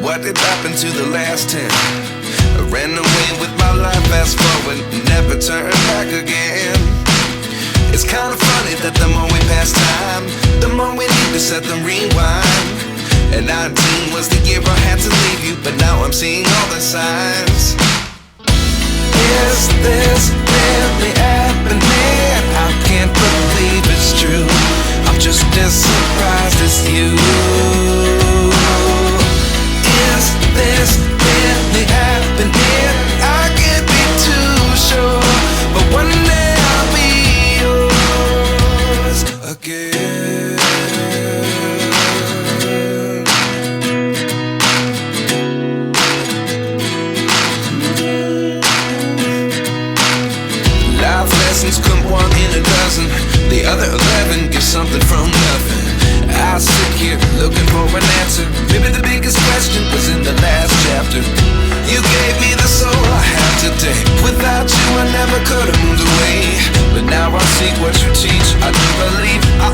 what did happen to the last 10? I ran away with my life, fast forward, never turn back again. It's kind of funny that the more we pass time, the more we need to set the rewind. And 19 was the year I had to leave you, but now I'm seeing all the signs. Is this really happening? I can't believe it's true. I'm just as surprised as you. Is this really happening? I can't be too sure, but one day I'll be yours again. Life lessons come one in a dozen. The other 11 get something from nothing. I sit here looking for an answer. Maybe the biggest question was in the last chapter. You gave me the soul I have today. Without you I never could have moved away. But now I see what you teach. I do believe I